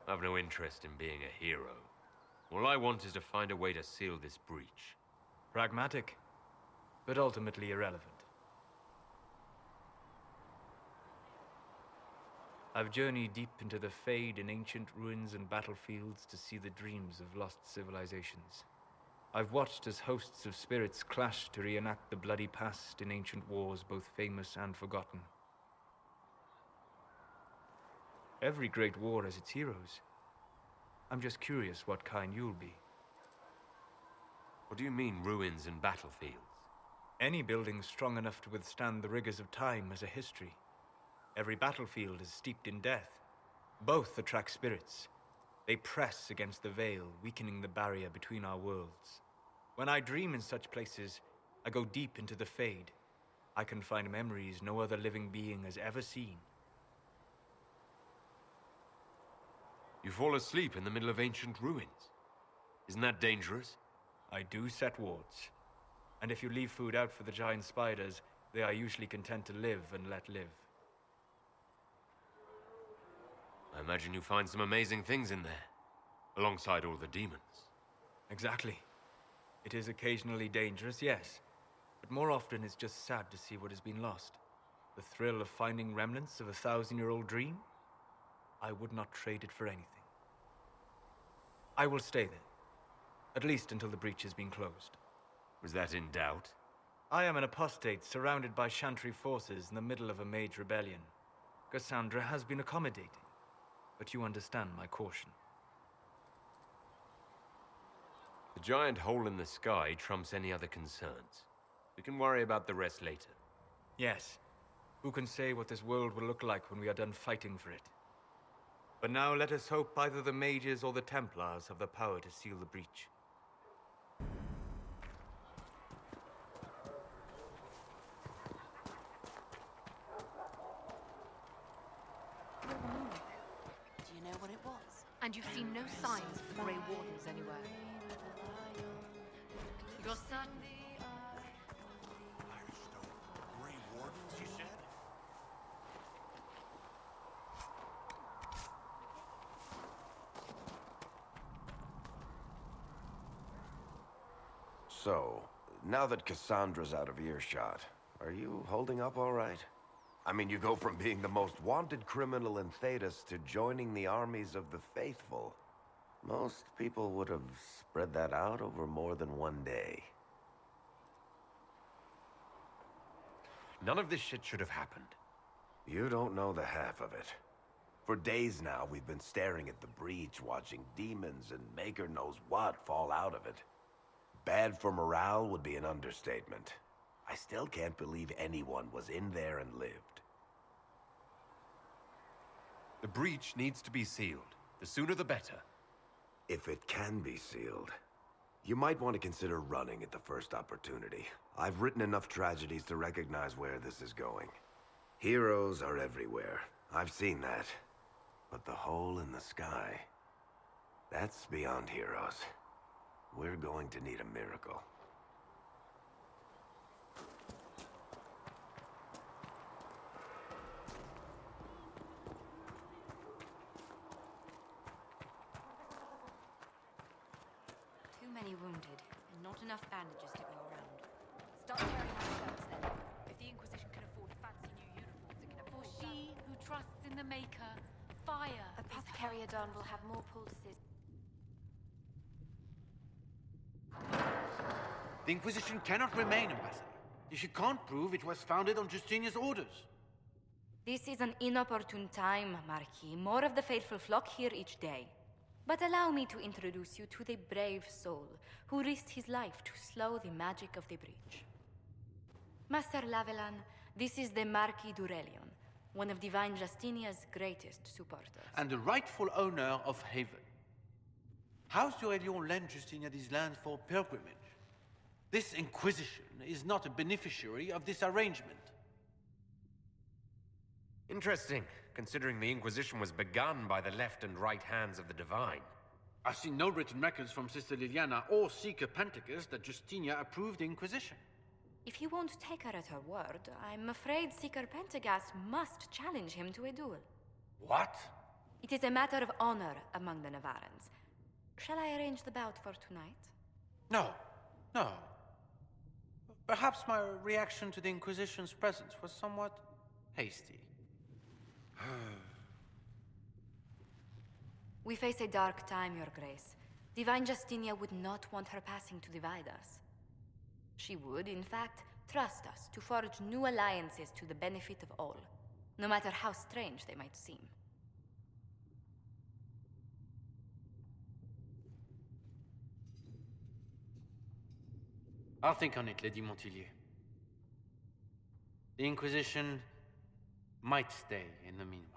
I've no interest in being a hero. All I want is to find a way to seal this breach. Pragmatic, but ultimately irrelevant. I've journeyed deep into the Fade in ancient ruins and battlefields to see the dreams of lost civilizations. I've watched as hosts of spirits clash to reenact the bloody past in ancient wars, both famous and forgotten. Every great war has its heroes. I'm just curious what kind you'll be. What do you mean, ruins and battlefields? Any building strong enough to withstand the rigors of time has a history. Every battlefield is steeped in death. Both attract spirits. They press against the veil, weakening the barrier between our worlds. When I dream in such places, I go deep into the Fade. I can find memories no other living being has ever seen. You fall asleep in the middle of ancient ruins. Isn't that dangerous? I do set wards. And if you leave food out for the giant spiders, they are usually content to live and let live. I imagine you find some amazing things in there, alongside all the demons. Exactly. It is occasionally dangerous, yes. But more often it's just sad to see what has been lost. The thrill of finding remnants of a 1,000-year-old dream? I would not trade it for anything. I will stay there. At least until the breach has been closed. Was that in doubt? I am an apostate surrounded by Chantry forces in the middle of a mage rebellion. Cassandra has been accommodating, but you understand my caution. The giant hole in the sky trumps any other concerns. We can worry about the rest later. Yes. Who can say what this world will look like when we are done fighting for it? But now let us hope either the mages or the Templars have the power to seal the breach. Do you know what it was? And you've seen no signs of the Grey Wardens anywhere? You're certain? Grey Wardens, you said? So, now that Cassandra's out of earshot, are you holding up all right? I mean, you go from being the most wanted criminal in Thedas to joining the armies of the faithful. Most people would have spread that out over more than one day. None of this shit should have happened. You don't know the half of it. For days now, we've been staring at the breach, watching demons and maker knows what fall out of it. Bad for morale would be an understatement. I still can't believe anyone was in there and lived. The breach needs to be sealed. The sooner the better. If it can be sealed, you might want to consider running at the first opportunity. I've written enough tragedies to recognize where this is going. Heroes are everywhere. I've seen that. But the hole in the sky, that's beyond heroes. We're going to need a miracle. Too many wounded, and not enough bandages to go around. Start tearing my shirts then. If the Inquisition can afford fancy new uniforms, it can afford... For she who trusts in the Maker, fire Apothecary Adon will have more poultices. The Inquisition cannot remain, Ambassador, if you can't prove it was founded on Justinia's orders. This is an inopportune time, Marquis. More of the faithful flock here each day. But allow me to introduce you to the brave soul who risked his life to slow the magic of the breach. Master Lavelan, this is the Marquis d'Aurelion, one of Divine Justinia's greatest supporters. And the rightful owner of Haven. House d'Aurelion lent Justinia these lands for pilgrimage. This Inquisition is not a beneficiary of this arrangement. Interesting, considering the Inquisition was begun by the left and right hands of the Divine. I've seen no written records from Sister Liliana or Seeker Penticus that Justinia approved the Inquisition. If you won't take her at her word, I'm afraid Seeker Pentagast must challenge him to a duel. What? It is a matter of honor among the Navarans. Shall I arrange the bout for tonight? No, no. Perhaps my reaction to the Inquisition's presence was somewhat hasty. We face a dark time, Your Grace. Divine Justinia would not want her passing to divide us. She would, in fact, trust us to forge new alliances to the benefit of all, no matter how strange they might seem. I'll think on it, Lady Montillier. The Inquisition might stay in the meantime.